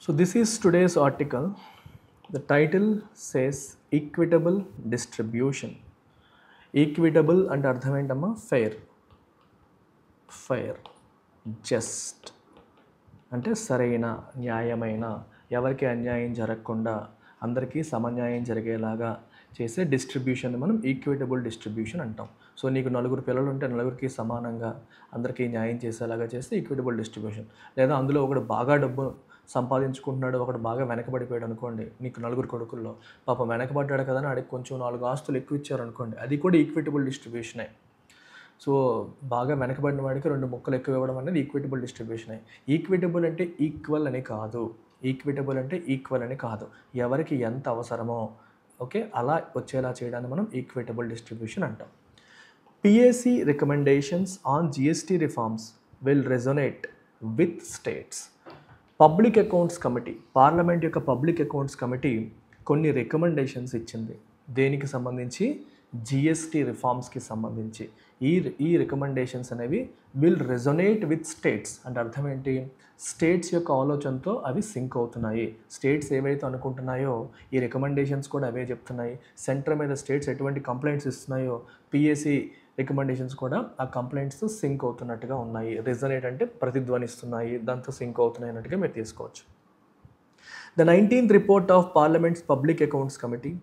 So this is today's article. The title says equitable distribution. Equitable అంటే అర్థం ఏంటమ్మా? Fair just అంటే సరైన, న్యాయమైన, ఎవరికి అన్యాయం జరగకుండా అందరికీ సమన్యాయం జరిగేలాగా చేసే డిస్ట్రిబ్యూషన్ మనం ఈక్విటబుల్ డిస్ట్రిబ్యూషన్ అంటాం. సో నీకు నలుగురు పిల్లలు ఉంటే నలుగురికి సమానంగా అందరికీ న్యాయం చేసేలాగా చేస్తే ఈక్విటబుల్ డిస్ట్రిబ్యూషన్. లేదా అందులో ఒకడు బాగా డబ్బు సంపాదించుకుంటున్నాడు, ఒకడు బాగా వెనకబడిపోయాడు అనుకోండి, నీకు నలుగురు కొడుకుల్లో పాపం వెనకబడ్డాడు కదా అని ఆడికి కొంచెం 4 ఆస్తులు ఎక్కువ ఇచ్చారు అనుకోండి, అది కూడా ఈక్విటబుల్ డిస్ట్రిబ్యూషనే. సో బాగా వెనకబడిన వాడికి 2 ముక్కలు ఎక్కువ ఇవ్వడం అనేది ఈక్విటబుల్ డిస్ట్రిబ్యూషనే. ఈక్విటబుల్ అంటే ఈక్వల్ అని కాదు, ఈక్విటబుల్ అంటే ఈక్వల్ అని కాదు, ఎవరికి ఎంత అవసరమో ఓకే అలా వచ్చేలా చేయడాన్ని మనం ఈక్విటబుల్ డిస్ట్రిబ్యూషన్ అంటాం. PAC recommendations on GST reforms will resonate with states. Public accounts committee, parliament యొక్క పబ్లిక్ అకౌంట్స్ కమిటీ కొన్ని రికమెండేషన్స్ ఇచ్చింది. దేనికి సంబంధించి? జిఎస్టీ రిఫార్మ్స్కి సంబంధించి. ఈ రికమెండేషన్స్ అనేవి విల్ రెజొనేట్ విత్ స్టేట్స్ అంటే అర్థం ఏంటి? స్టేట్స్ యొక్క ఆలోచనతో అవి సింక్ అవుతున్నాయి. స్టేట్స్ ఏవైతే అనుకుంటున్నాయో ఈ రికమెండేషన్స్ కూడా అవే చెప్తున్నాయి. సెంటర్ మీద స్టేట్స్ ఎటువంటి కంప్లైంట్స్ ఇస్తున్నాయో పిఏసి రికమెండేషన్స్ కూడా ఆ కంప్లైంట్స్తో సింక్ అవుతున్నట్టుగా ఉన్నాయి. రెజొనేట్ అంటే ప్రతిధ్వనిస్తున్నాయి, దాంతో సింక్ అవుతున్నాయి అన్నట్టుగా మీరు తీసుకోవచ్చు. The 19th report of Parliament's Public Accounts Committee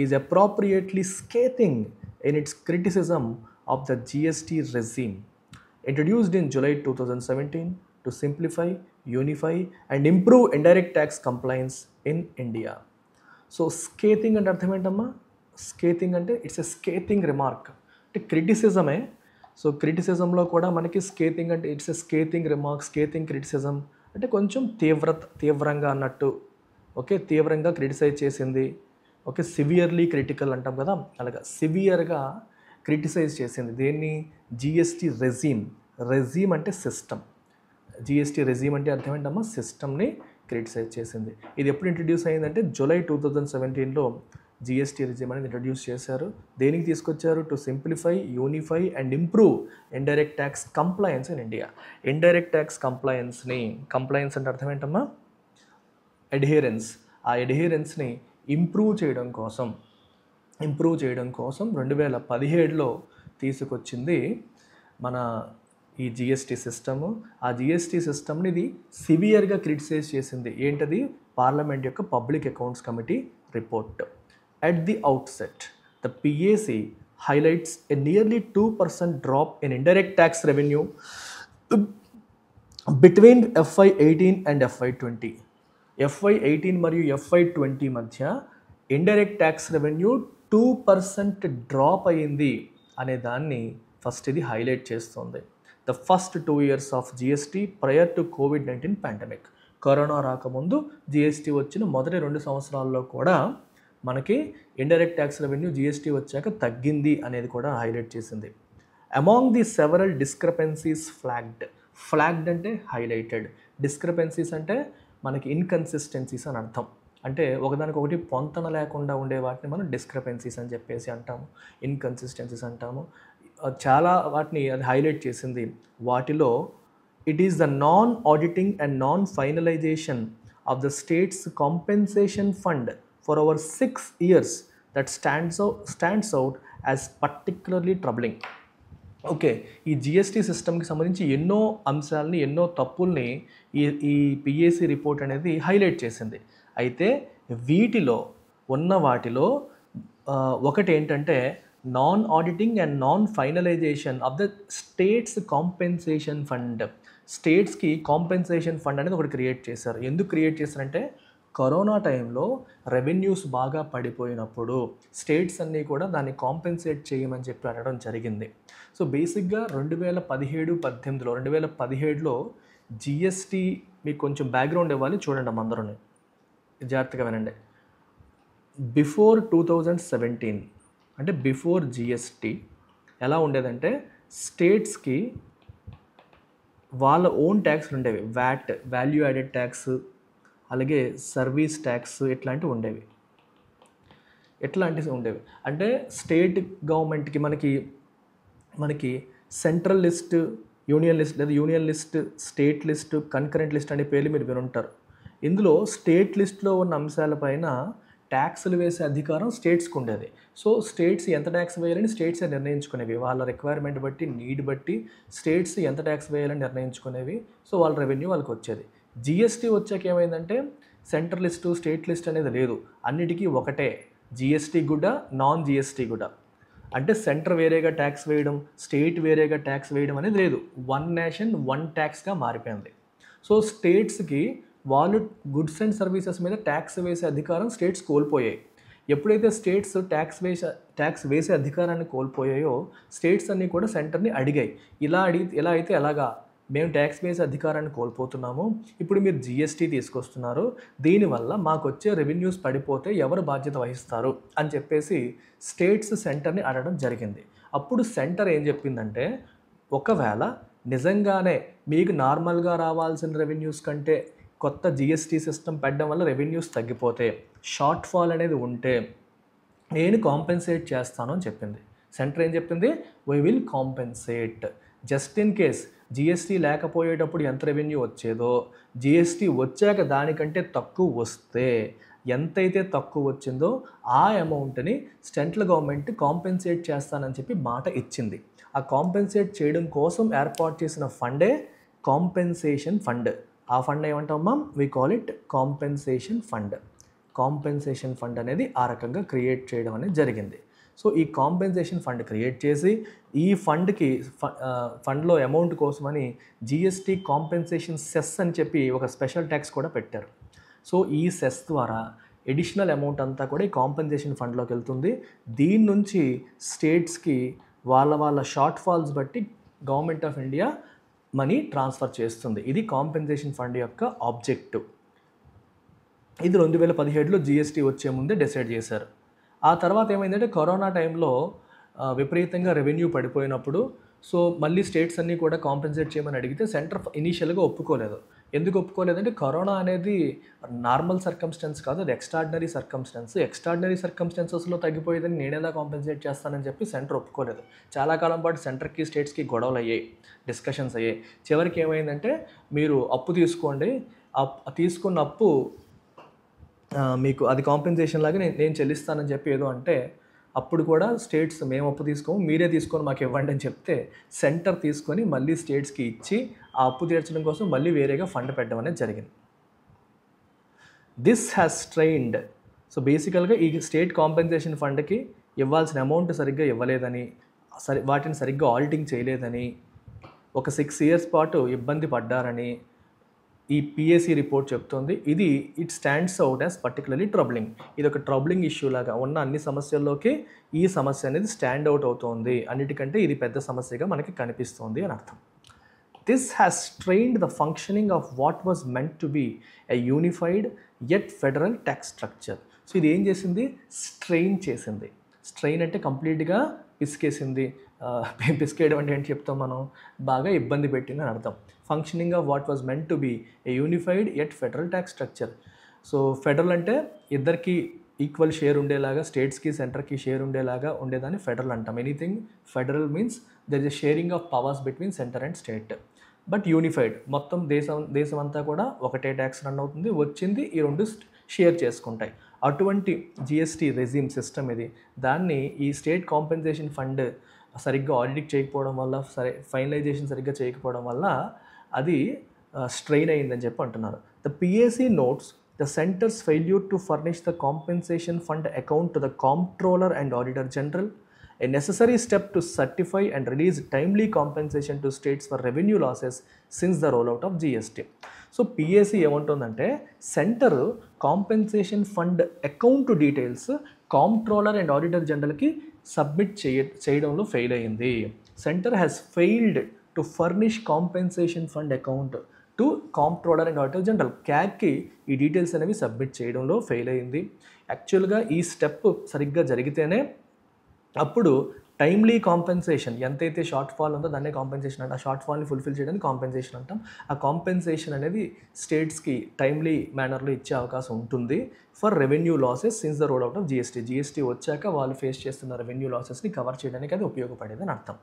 is appropriately scathing in its criticism of the GST regime introduced in July 2017 to simplify, unify and improve indirect tax compliance in India. So scathing అంటే అర్థం ఏంటమ్మా? స్కేతింగ్ అంటే it's a స్కేతింగ్ remark అంటే క్రిటిసిజమే. So క్రిటిసిజంలో కూడా మనకి స్కేతింగ్ అంటే it's a స్కేతింగ్ remark, స్కేతింగ్ criticism అంటే కొంచెం తీవ్రంగా అన్నట్టు. ఓకే, తీవ్రంగా క్రిటిసైజ్ చేసింది. ఓకే, సివియర్లీ క్రిటికల్ అంటాం కదా, అలాగా సివియర్గా క్రిటిసైజ్ చేసింది. దేన్ని? జిఎస్టీ రెజీమ్ అంటే సిస్టమ్. జిఎస్టీ రెజీమ్ అంటే అర్థం ఏంటమ్మా? సిస్టమ్ని క్రిటిసైజ్ చేసింది. ఇది ఎప్పుడు ఇంట్రడ్యూస్ అయిందంటే జూలై 2017లో జిఎస్టీ రెజీమ్ అనేది ఇంట్రడ్యూస్ చేశారు. దేనికి తీసుకొచ్చారు? To simplify, unify and improve indirect tax compliance in India. Indirect tax compliance అంటే అర్థం ఏంటమ్మా? అడ్హెరెన్స్. ఆ అడ్హెరెన్స్ని ఇంప్రూవ్ చేయడం కోసం 2017లో తీసుకొచ్చింది మన ఈ జిఎస్టీ సిస్టము. ఆ జిఎస్టీ సిస్టమ్ని ఇది సివియర్గా క్రిటిసైజ్ చేసింది. ఏంటది? పార్లమెంట్ యొక్క public accounts committee report. At the outset, the PAC highlights a nearly 2% drop in indirect tax revenue between FY18 and FY20. FY18 మరియు FY20 మధ్య ఇండైరెక్ట్ ట్యాక్స్ రెవెన్యూ 2% డ్రాప్ అయ్యింది అనే దాన్ని ఫస్ట్ ఇది హైలైట్ చేస్తుంది. The first 2 years of GST prior to COVID-19 pandemic. Corona రాకముందు GST వచ్చిన మొదటి 2 సంవత్సరాల్లో కూడా మనకి ఇండైరెక్ట్ ట్యాక్స్ రెవెన్యూ జిఎస్టీ వచ్చాక తగ్గింది అనేది కూడా హైలైట్ చేసింది. అమాంగ్ ది సెవరల్ డిస్క్రపెన్సీస్ ఫ్లాగ్డ్ అంటే హైలైటెడ్, డిస్క్రపెన్సీస్ అంటే మనకి ఇన్కన్సిస్టెన్సీస్ అని అర్థం. అంటే ఒకదానికొకటి పొంతన లేకుండా ఉండే వాటిని మనం డిస్క్రపెన్సీస్ అని చెప్పేసి అంటాము, ఇన్కన్సిస్టెన్సీస్ అంటాము. చాలా వాటిని అది హైలైట్ చేసింది. వాటిలో it is the non auditing and non finalisation of the states compensation fund for over 6 years that stands out as particularly troubling. Okay, ఈ జిఎస్టీ సిస్టమ్కి సంబంధించి ఎన్నో అంశాలని, ఎన్నో తప్పుల్ని ఈ పిఏసి రిపోర్ట్ అనేది హైలైట్ చేసింది. అయితే వాటిలో ఒకటి ఏంటంటే non auditing and non finalisation of the states compensation fund. స్టేట్స్కి కాంపెన్సేషన్ ఫండ్ అనేది ఒకటి క్రియేట్ చేశారు. ఎందుకు క్రియేట్ చేశారంటే కరోనా టైంలో రెవెన్యూస్ బాగా పడిపోయినప్పుడు స్టేట్స్ అన్నీ కూడా దాన్ని కాంపెన్సేట్ చేయమని చెప్పి అనడం జరిగింది. సో బేసిక్గా 2017లో జిఎస్టీ, మీకు కొంచెం బ్యాక్గ్రౌండ్ ఇవ్వాలి, చూడండి అమ్మ అందరూ జాగ్రత్తగా వినండి. బిఫోర్ 2017 అంటే బిఫోర్ జిఎస్టీ ఎలా ఉండేదంటే స్టేట్స్కి వాళ్ళ ఓన్ ట్యాక్స్లు ఉండేవి. వ్యాట్, వాల్యూ యాడెడ్ ట్యాక్స్, అలాగే సర్వీస్ ట్యాక్స్ ఇట్లాంటివి ఉండేవి. అంటే స్టేట్ గవర్నమెంట్కి మనకి సెంట్రల్ లిస్ట్, యూనియన్ లిస్ట్ లేదా union list, state list, concurrent list అనే పేర్లు మీరు వినుంటారు. ఇందులో స్టేట్ లిస్ట్లో ఉన్న అంశాలపైన ట్యాక్సులు వేసే అధికారం స్టేట్స్కి ఉండేది. సో స్టేట్స్ ఎంత ట్యాక్స్ వేయాలని స్టేట్సే నిర్ణయించుకునేవి. వాళ్ళ రిక్వైర్మెంట్ బట్టి, నీడ్ బట్టి స్టేట్స్ ఎంత ట్యాక్స్ వేయాలని నిర్ణయించుకునేవి. సో వాళ్ళ రెవెన్యూ వాళ్ళకి వచ్చేది. జిఎస్టీ వచ్చాక ఏమైందంటే సెంట్రల్ లిస్టు, స్టేట్ లిస్ట్ అనేది లేదు. అన్నిటికీ ఒకటే, జిఎస్టీ కూడా, నాన్ జిఎస్టీ కూడా. అంటే సెంటర్ వేరేగా ట్యాక్స్ వేయడం, స్టేట్ వేరేగా ట్యాక్స్ వేయడం అనేది లేదు. వన్ నేషన్ వన్ ట్యాక్స్గా మారిపోయింది. సో స్టేట్స్కి వాళ్ళు గుడ్స్ అండ్ సర్వీసెస్ మీద ట్యాక్స్ వేసే అధికారం స్టేట్స్ కోల్పోయాయి. ఎప్పుడైతే స్టేట్స్ ట్యాక్స్ వేసే అధికారాన్ని కోల్పోయాయో స్టేట్స్ అన్నీ కూడా సెంటర్ని అడిగాయి, ఇలా అయితే ఎలాగా, మేము ట్యాక్స్ వేసే అధికారాన్ని కోల్పోతున్నాము, ఇప్పుడు మీరు జిఎస్టీ తీసుకొస్తున్నారు, దీనివల్ల మాకు వచ్చే రెవెన్యూస్ పడిపోతే ఎవరు బాధ్యత వహిస్తారు అని చెప్పేసి స్టేట్స్ సెంటర్ని అడగడం జరిగింది. అప్పుడు సెంటర్ ఏం చెప్పిందంటే, ఒకవేళ నిజంగానే మీకు నార్మల్గా రావాల్సిన రెవెన్యూస్ కంటే కొత్త జిఎస్టీ సిస్టమ్ పెట్టడం వల్ల రెవెన్యూస్ తగ్గిపోతే, షార్ట్ ఫాల్ అనేది ఉంటే నేను కాంపెన్సేట్ చేస్తాను అని చెప్పింది. సెంటర్ ఏం చెప్పింది, we will compensate. Just in case GST లేకపోయేటప్పుడు ఎంత రెవెన్యూ వచ్చేదో, జిఎస్టీ వచ్చాక దానికంటే తక్కువ వస్తే ఎంతైతే తక్కువ వచ్చిందో ఆ అమౌంట్ని సెంట్రల్ గవర్నమెంట్ కాంపెన్సేట్ చేస్తానని చెప్పి మాట ఇచ్చింది. ఆ కాంపెన్సేట్ చేయడం కోసం ఏర్పాటు చేసిన ఫండే కాంపెన్సేషన్ ఫండ్. ఆ ఫండ్ ఏమంటామా, we call it compensation fund. Compensation fund అనేది ఆ రకంగా క్రియేట్ చేయడం అనేది జరిగింది. సో ఈ కాంపెన్సేషన్ ఫండ్ క్రియేట్ చేసి ఈ ఫండ్లో అమౌంట్ కోసమని జిఎస్టీ కాంపెన్సేషన్ సెస్ అని చెప్పి ఒక స్పెషల్ ట్యాక్స్ కూడా పెట్టారు. సో ఈ సెస్ ద్వారా ఎడిషనల్ అమౌంట్ అంతా కూడా ఈ కాంపెన్సేషన్ ఫండ్లోకి వెళ్తుంది. దీని నుంచి స్టేట్స్కి వాళ్ళ షార్ట్ ఫాల్స్ బట్టి government of India money transfer చేస్తుంది. ఇది కాంపెన్సేషన్ ఫండ్ యొక్క ఆబ్జెక్టివ్. ఇది 2017లో జిఎస్టీ వచ్చే ముందే డిసైడ్ చేశారు. ఆ తర్వాత ఏమైందంటే కరోనా టైంలో విపరీతంగా రెవెన్యూ పడిపోయినప్పుడు సో మళ్ళీ స్టేట్స్ అన్నీ కూడా కాంపెన్సేట్ చేయమని అడిగితే సెంటర్ ఇనీషియల్గా ఒప్పుకోలేదు. ఎందుకు ఒప్పుకోలేదంటే కరోనా అనేది నార్మల్ సర్కమ్స్టెన్స్ కాదు, అది ఎక్స్ట్రాడినరీ సర్కమ్స్టెన్స్. ఎక్స్ట్రాడినరీ సర్కమ్స్టెన్సెస్లో తగ్గిపోయేదని నేను ఎలా కాంపెన్సేట్ చేస్తానని చెప్పి సెంటర్ ఒప్పుకోలేదు. చాలా కాలం పాటు సెంటర్కి స్టేట్స్కి గొడవలు అయ్యాయి, డిస్కషన్స్ అయ్యాయి. చివరికి ఏమైందంటే మీరు అప్పు తీసుకోండి, తీసుకున్న అప్పు మీకు అది కాంపెన్సేషన్ లాగా నేను చెల్లిస్తానని చెప్పి ఏదో అంటే అప్పుడు కూడా స్టేట్స్ మేము అప్పు తీసుకోము, మీరే తీసుకొని మాకు ఇవ్వండి అని చెప్తే సెంటర్ తీసుకొని మళ్ళీ స్టేట్స్కి ఇచ్చి ఆ అప్పు తీర్చడం కోసం మళ్ళీ వేరేగా ఫండ్ పెట్టడం అనేది జరిగింది. This has strained. సో బేసికల్గా ఈ స్టేట్ కాంపెన్సేషన్ ఫండ్కి ఇవ్వాల్సిన అమౌంట్ సరిగ్గా ఇవ్వలేదని, వాటిని సరిగ్గా ఆడిటింగ్ చేయలేదని, ఒక 6 years పాటు ఇబ్బంది పడ్డారని ఈ పిఎస్సి రిపోర్ట్ చెప్తుంది. It stands out as particularly troubling. ఇది ఒక ట్రబ్లింగ్ ఇష్యూ లాగా ఉన్న అన్ని సమస్యల్లోకి ఈ సమస్య అనేది స్టాండ్ అవుట్ అవుతుంది. అన్నిటికంటే ఇది పెద్ద సమస్యగా మనకి కనిపిస్తుంది అని అర్థం. This has strained the functioning of what was meant to be a unified yet federal tax structure. So ఇది ఏం చేసింది, స్ట్రెయిన్ చేసింది. స్ట్రెయిన్ అంటే కంప్లీట్గా పిసికేసింది. పిసికేయడం అంటే ఏంటి చెప్తాం మనం, బాగా ఇబ్బంది పెట్టింది అని అర్థం. Functioning of what was meant to be a unified yet federal tax structure. So federal అంటే ఇద్దరికి ఈక్వల్ షేర్ ఉండేలాగా, స్టేట్స్కి సెంటర్కి షేర్ ఉండేలాగా ఉండేదాన్ని ఫెడరల్ అంటాం. Anything federal means there is a sharing of powers between centre and state. But unified, మొత్తం దేశం అంతా కూడా ఒకటే ట్యాక్స్ రన్ అవుతుంది, వచ్చింది ఈ రెండు షేర్ చేసుకుంటాయి. అటువంటి జిఎస్టీ రెజీమ్ సిస్టమ్ ఇది. దాన్ని ఈ స్టేట్ కాంపెన్సేషన్ ఫండ్ సరిగ్గా ఆడిట్ చేయకపోవడం వల్ల, ఫైనలైజేషన్ సరిగ్గా చేయకపోవడం వల్ల అది స్ట్రెయిన్ అయ్యిందని చెప్పి అంటున్నారు. The PAC notes the centres failure to furnish the compensation fund account to the comptroller and auditor general, a necessary step to certify and release timely compensation to states for revenue losses since the rollout of GST. So PAC ఏమంటుందంటే centre compensation fund account details comptroller and auditor జనరల్కి submit చేయడంలో fail అయ్యింది. Centre has failed to furnish compensation fund account to comptroller and auditor general. క్యాగ్కి ఈ details అనేవి submit చేయడంలో fail అయ్యింది. యాక్చువల్గా ఈ స్టెప్ సరిగ్గా జరిగితేనే అప్పుడు టైమ్లీ కాంపెన్సేషన్, ఎంతైతే షార్ట్ ఫాల్ ఉందో దాన్నే కాంపెన్సేషన్ అంటాం. ఆ షార్ట్ ఫాల్ని ఫుల్ఫిల్ చేయడానికి కాంపెన్సేషన్ అంటాం. ఆ కాంపెన్సేషన్ అనేది స్టేట్స్కి టైమ్లీ మేనర్లో ఇచ్చే అవకాశం ఉంటుంది for revenue losses since the roll out of GST. GST వచ్చాక వాళ్ళు ఫేస్ చేస్తున్న రెవెన్యూ లాసెస్ని కవర్ చేయడానికి అది ఉపయోగపడేది అని అర్థం.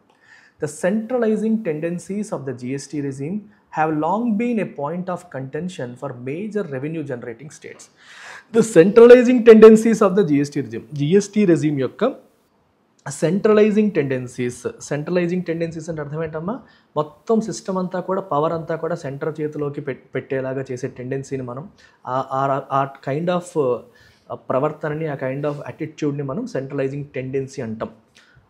The centralizing tendencies of the GST regime have long been a point of contention for major revenue generating states. The centralizing tendencies of the GST regime. GST regime యొక్క centralising tendencies అంటే అర్థం ఏంటమ్మా, మొత్తం సిస్టమ్ అంతా కూడా power అంతా కూడా centre చేతిలోకి పెట్టేలాగా చేసే టెండెన్సీని మనం ఆ కైండ్ ఆఫ్ ప్రవర్తనని, ఆ కైండ్ ఆఫ్ యాటిట్యూడ్ని మనం సెంట్రలైజింగ్ టెండెన్సీ అంటాం.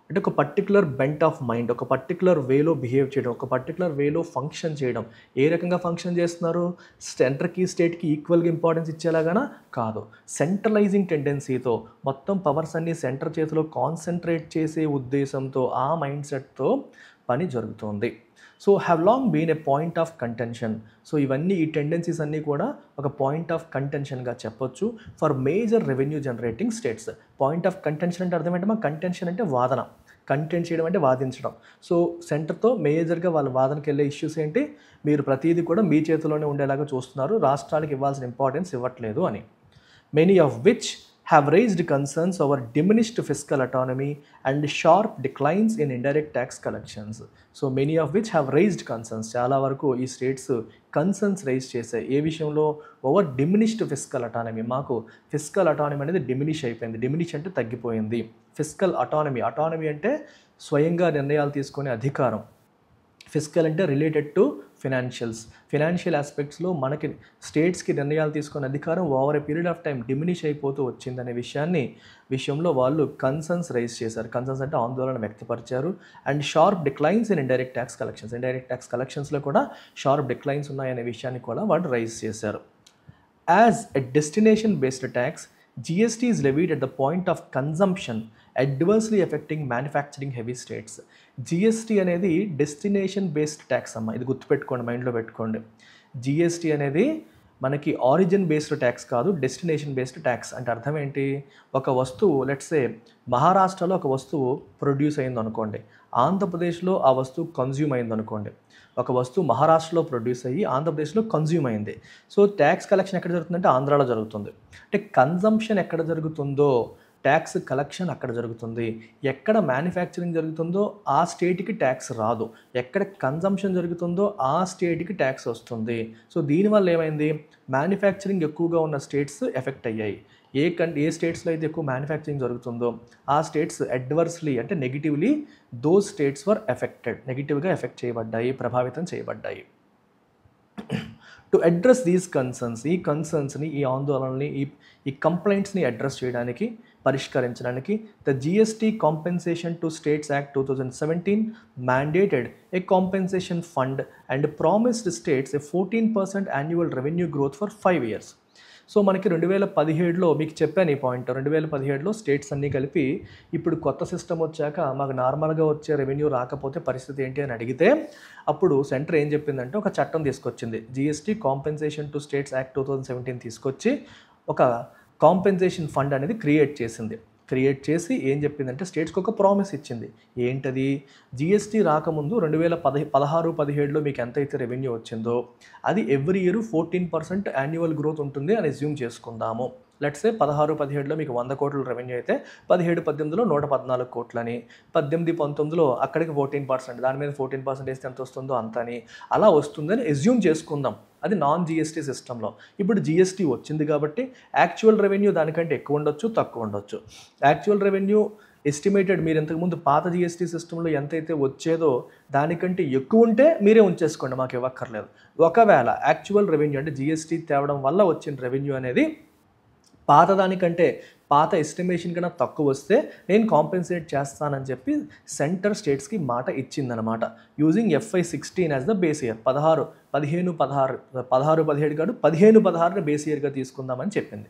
అంటే ఒక పర్టికులర్ బెంట్ ఆఫ్ మైండ్, ఒక పర్టికులర్ వేలో బిహేవ్ చేయడం, ఒక పర్టికులర్ వేలో ఫంక్షన్ చేయడం. ఏ రకంగా ఫంక్షన్ చేస్తున్నారు? సెంటర్కి స్టేట్కి ఈక్వల్గా ఇంపార్టెన్స్ ఇచ్చేలాగానా? కాదు. సెంట్రలైజింగ్ టెండెన్సీతో మొత్తం పవర్స్ అన్ని సెంటర్ చేతిలో కాన్సన్ట్రేట్ చేసే ఉద్దేశంతో, ఆ మైండ్ సెట్తో పని జరుగుతుంది. So have long been a point of contention. So ఇవన్నీ, ఈ టెండెన్సీస్ అన్నీ కూడా ఒక పాయింట్ ఆఫ్ కంటెన్షన్గా చెప్పొచ్చు for major revenue generating states. Point of contention అంటే అర్థమేంటమ్మా? కంటెన్షన్ అంటే వాదన, కంటెంట్ చేయడం అంటే వాదించడం. సో సెంటర్తో మేజర్గా వాళ్ళ వాదనకి వెళ్ళే ఇష్యూస్ ఏంటి? మీరు ప్రతిదీ కూడా మీ చేతిలోనే ఉండేలాగా చూస్తున్నారు, రాష్ట్రాలకు ఇవ్వాల్సిన ఇంపార్టెన్స్ ఇవ్వట్లేదు అని. Many of which have raised concerns over diminished fiscal autonomy and sharp declines in indirect tax collections. So many of which have raised concerns. చాలా వరకు ఈ స్టేట్స్ కన్సర్న్స్ రైజ్ చేశాయి. ఏ విషయంలో? Over diminished fiscal autonomy. మాకు fiscal autonomy అనేది diminish అయిపోయింది. Diminish అంటే తగ్గిపోయింది. ఫిస్కల్ అటానమీ అంటే స్వయంగా నిర్ణయాలు తీసుకునే అధికారం. ఫిస్కల్ అంటే రిలేటెడ్ టు ఫినాన్షియల్ ఆస్పెక్ట్స్లో మనకి స్టేట్స్కి నిర్ణయాలు తీసుకునే అధికారం over a period of time diminish అయిపోతూ వచ్చిందనే విషయంలో వాళ్ళు కన్సర్న్స్ రైజ్ చేశారు. కన్సర్న్స్ అంటే ఆందోళన వ్యక్తపరిచారు. And sharp declines in indirect tax కలెక్షన్స్లో కూడా షార్ప్ డిక్లైన్స్ ఉన్నాయనే విషయాన్ని కూడా వాళ్ళు రైజ్ చేశారు. As a destination based tax, GST is levied at the point of consumption, adversely affecting manufacturing heavy states. GST అనేది డెస్టినేషన్ బేస్డ్ ట్యాక్స్ అమ్మ, ఇది గుర్తుపెట్టుకోండి, మైండ్లో పెట్టుకోండి. GST అనేది మనకి ఆరిజిన్ బేస్డ్ ట్యాక్స్ కాదు, డెస్టినేషన్ బేస్డ్ ట్యాక్స్. అంటే అర్థం ఏంటి? ఒక వస్తువు, లెట్సే మహారాష్ట్రలో ఒక వస్తువు ప్రొడ్యూస్ అయింది అనుకోండి, ఆంధ్రప్రదేశ్లో ఆ వస్తువు కన్జ్యూమ్ అయింది అనుకోండి. ఒక వస్తువు మహారాష్ట్రలో ప్రొడ్యూస్ అయ్యి ఆంధ్రప్రదేశ్లో కన్జ్యూమ్ అయింది. సో ట్యాక్స్ కలెక్షన్ ఎక్కడ జరుగుతుందంటే ఆంధ్రాలో జరుగుతుంది. అంటే కన్జంప్షన్ ఎక్కడ జరుగుతుందో ట్యాక్స్ కలెక్షన్ అక్కడ జరుగుతుంది. ఎక్కడ మ్యానుఫ్యాక్చరింగ్ జరుగుతుందో ఆ స్టేట్కి ట్యాక్స్ రాదు, ఎక్కడ కన్జంప్షన్ జరుగుతుందో ఆ స్టేట్కి ట్యాక్స్ వస్తుంది. సో దీనివల్ల ఏమైంది? మ్యానుఫ్యాక్చరింగ్ ఎక్కువగా ఉన్న స్టేట్స్ ఎఫెక్ట్ అయ్యాయి. ఏ స్టేట్స్లో అయితే ఎక్కువ మ్యానుఫ్యాక్చరింగ్ జరుగుతుందో ఆ స్టేట్స్ అడ్వర్స్లీ అంటే negatively those states were affected, నెగిటివ్గా ఎఫెక్ట్ చేయబడ్డాయి, ప్రభావితం చేయబడ్డాయి. టు అడ్రస్ దీస్ కన్సర్న్స్, ఈ కన్సర్న్స్ని, ఈ ఆందోళనని, ఈ కంప్లైంట్స్ని అడ్రస్ చేయడానికి, పరిష్కరించడానికి the GST compensation to states act 2017 mandated a compensation fund and promised states a 14% annual revenue growth for 5 years. So మనకి 2017లో మీకు చెప్పాను ఈ పాయింట్. 2017లో స్టేట్స్ అన్నీ కలిపి ఇప్పుడు కొత్త సిస్టమ్ వచ్చాక మాకు నార్మల్గా వచ్చే రెవెన్యూ రాకపోతే పరిస్థితి ఏంటి అని అడిగితే అప్పుడు సెంటర్ ఏం చెప్పిందంటే ఒక చట్టం తీసుకొచ్చింది. GST compensation to states act 2017 తీసుకొచ్చి ఒక కాంపెన్సేషన్ ఫండ్ అనేది క్రియేట్ చేసి ఏం చెప్పిందంటే స్టేట్స్కి ఒక ప్రామిస్ ఇచ్చింది. ఏంటది? GST రాకముందు 2016-17లో మీకు ఎంతైతే రెవెన్యూ వచ్చిందో అది ఎవ్రీ ఇయర్ 14% యాన్యువల్ గ్రోత్ ఉంటుంది అని అస్యూమ్ చేసుకుందాము. లెట్సే 16-17లో మీకు 100 కోట్ల రెవెన్యూ అయితే 17-18లో 114 కోట్లని, 18-19లో అక్కడికి 14%, దాని మీద 14% వేస్తే ఎంత వస్తుందో అంత అని, అలా వస్తుందని అస్యూమ్ చేసుకుందాం. అది నాన్ GST సిస్టంలో. ఇప్పుడు GST వచ్చింది కాబట్టి యాక్చువల్ రెవెన్యూ దానికంటే ఎక్కువ ఉండొచ్చు, తక్కువ ఉండొచ్చు. యాక్చువల్ రెవెన్యూ ఎస్టిమేటెడ్ మీరు ఇంతకుముందు పాత GST సిస్టంలో ఎంతైతే వచ్చేదో దానికంటే ఎక్కువ ఉంటే మీరే ఉంచేసుకోండి, మాకు ఇవ్వక్కర్లేదు. ఒకవేళ యాక్చువల్ రెవెన్యూ అంటే GST తేవడం వల్ల వచ్చిన రెవెన్యూ అనేది పాత ఎస్టిమేషన్ కన్నా తక్కువ వస్తే నేను కాంపెన్సేట్ చేస్తానని చెప్పి సెంటర్ స్టేట్స్కి మాట ఇచ్చిందనమాట. Using FY16 as the base year. 16-17 కాదు, 15-16ని బేస్ ఇయర్గా తీసుకుందామని చెప్పింది.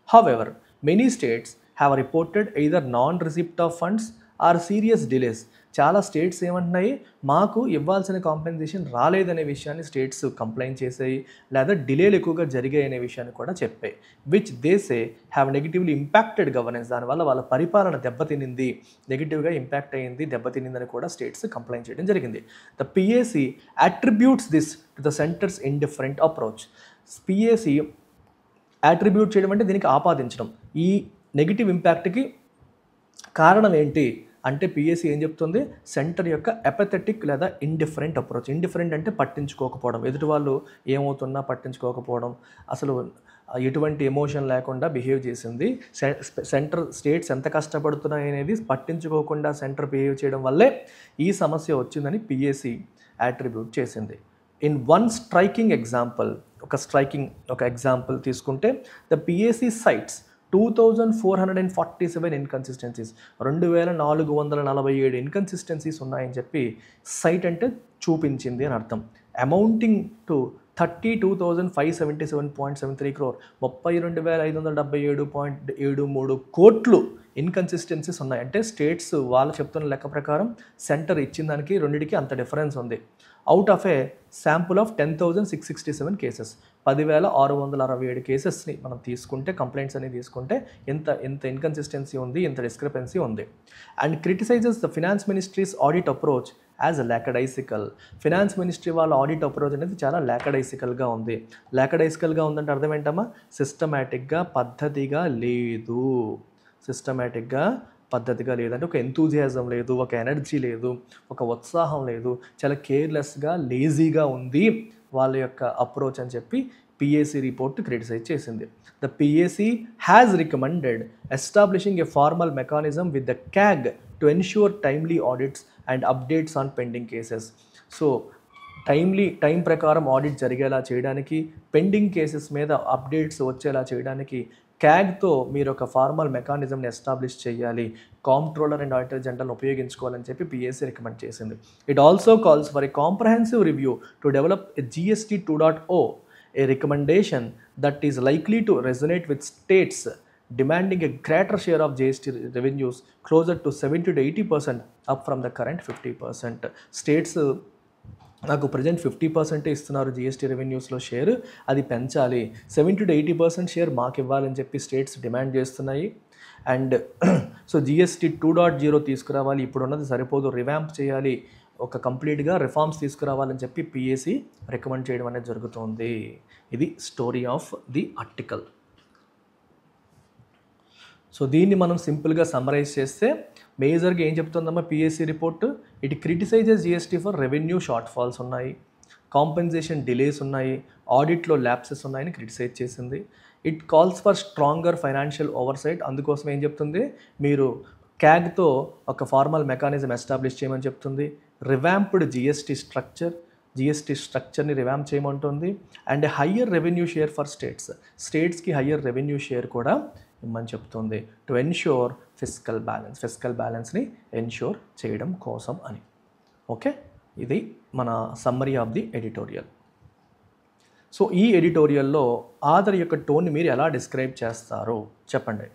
However many states have reported either non receipt of funds or serious delays. చాలా స్టేట్స్ ఏమంటున్నాయి, మాకు ఇవ్వాల్సిన కాంపెన్సేషన్ రాలేదనే విషయాన్ని స్టేట్స్ కంప్లైంట్ చేసాయి, లేదా డిలేలు ఎక్కువగా జరిగాయి అనే విషయాన్ని కూడా చెప్పాయి. Which they say have negatively impacted governance. దానివల్ల వాళ్ళ పరిపాలన దెబ్బతినింది, నెగిటివ్గా ఇంపాక్ట్ అయ్యింది, దెబ్బతినిందని కూడా స్టేట్స్ కంప్లైంట్ చేయడం జరిగింది. The PAC attributes this to the centres indifferent approach. PAC attribute చేయడం అంటే దీనికి ఆపాదించడం. ఈ నెగిటివ్ ఇంపాక్ట్కి కారణం ఏంటి అంటే పిఎస్సి ఏం చెప్తుంది, సెంటర్ యొక్క ఎపథెటిక్ లేదా ఇండిఫరెంట్ అప్రోచ్. ఇండిఫరెంట్ అంటే పట్టించుకోకపోవడం, ఎదుటి వాళ్ళు ఏమవుతున్నా పట్టించుకోకపోవడం, అసలు ఎటువంటి ఎమోషన్ లేకుండా బిహేవ్ చేసింది. స్టేట్స్ ఎంత కష్టపడుతున్నాయి అనేది పట్టించుకోకుండా సెంటర్ బిహేవ్ చేయడం వల్లే ఈ సమస్య వచ్చిందని పిఎస్సి అట్రిబ్యూట్ చేసింది. ఇన్ వన్ స్ట్రైకింగ్ ఎగ్జాంపుల్, ఒక ఎగ్జాంపుల్ తీసుకుంటే, the PSC cites 2447 inconsistencies, 2447 inconsistencies ఉన్నాయని చెప్పి సైట్ అంటే చూపించింది అని అర్థం. అమౌంటింగ్ టు 32,577.73 crore, 32,577.73 కోట్లు ఇన్కన్సిస్టెన్సీస్ ఉన్నాయి. అంటే స్టేట్స్ వాళ్ళు చెప్తున్న లెక్క ప్రకారం సెంటర్ ఇచ్చిన దానికి రెండింటికి అంత డిఫరెన్స్ ఉంది. Out of A sample of 10,667 cases, 10,667 కేసెస్ని మనం తీసుకుంటే, కంప్లైంట్స్ అని తీసుకుంటే ఎంత ఇన్కన్సిస్టెన్సీ ఉంది, ఎంత డిస్క్రిపెన్సీ ఉంది. And criticises the finance ministry's audit approach as lackadaisical. Finance ministry వాళ్ళ ఆడిట్ అప్రోచ్ అనేది చాలా లాకడైసికల్గా ఉంది. లాకడైసికల్గా ఉందంటే అర్థం ఏంటమ్మా, సిస్టమేటిక్గా పద్ధతిగా లేదు. పద్ధతిగా లేదంటే ఒక ఎంతూజియాజం లేదు, ఒక ఎనర్జీ లేదు, ఒక ఉత్సాహం లేదు, చాలా కేర్లెస్గా లేజీగా ఉంది వాళ్ళ యొక్క అప్రోచ్ అని చెప్పి పిఎస్సి రిపోర్ట్ క్రిటిసైజ్ చేసింది. The PSC has recommended establishing a formal mechanism with the CAG to ensure timely audits and updates on pending cases. So time ప్రకారం ఆడిట్ జరిగేలా చేయడానికి, పెండింగ్ కేసెస్ మీద అప్డేట్స్ వచ్చేలా చేయడానికి CAGతో మీరు ఒక ఫార్మల్ మెకానిజంని ఎస్టాబ్లిష్ చేయాలి, కాంప్ట్రోలర్ అండ్ ఆడిటర్ జనరల్ని ఉపయోగించుకోవాలని చెప్పి పిఎస్సి రికమెండ్ చేసింది. It also calls for a comprehensive review to develop a GST 2.0, a recommendation that is likely to resonate with states demanding a greater share of GST revenues closer to 70 to 80%, up from the current 50%. States నాకు present 50% ఇస్తున్నారు GST రెవెన్యూస్లో share, అది పెంచాలి, 70 to 80% share మాకు ఇవ్వాలని చెప్పి states demand చేస్తున్నాయి. And so GST 2.0 తీసుకురావాలి, ఇప్పుడున్నది సరిపోదు, రివాంప్ చేయాలి, ఒక కంప్లీట్గా రిఫార్మ్స్ తీసుకురావాలని చెప్పి పిఎస్సి రికమెండ్ చేయడం అనేది జరుగుతుంది. ఇది story of the article. So దీన్ని మనం సింపుల్గా సమ్మరైజ్ చేస్తే మేజర్గా ఏం చెప్తుందమ్మా PSC report, it criticises GST for revenue shortfalls ఉన్నాయి, కాంపెన్సేషన్ డిలేస్ ఉన్నాయి, ఆడిట్లో ల్యాప్సెస్ ఉన్నాయని క్రిటిసైజ్ చేసింది. It calls for stronger financial oversight, అందుకోసం ఏం చెప్తుంది, మీరు CAGతో ఒక ఫార్మల్ మెకానిజం ఎస్టాబ్లిష్ చేయమని చెప్తుంది. రివాంప్డ్ జిఎస్టీ స్ట్రక్చర్ని రివాంప్ చేయమంటుంది. And higher revenue share for స్టేట్స్కి హయ్యర్ రెవెన్యూ షేర్ కూడా ఇమ్మని చెప్తుంది, టు ఎన్ష్యూర్ ఫిస్కల్ బ్యాలెన్స్ని ఎన్ష్యూర్ చేయడం కోసం అని. ఓకే, ఇది మన summary of the editorial. So ఈ ఎడిటోరియల్లో ఆథర్ యొక్క టోన్ని మీరు ఎలా డిస్క్రైబ్ చేస్తారో చెప్పండి.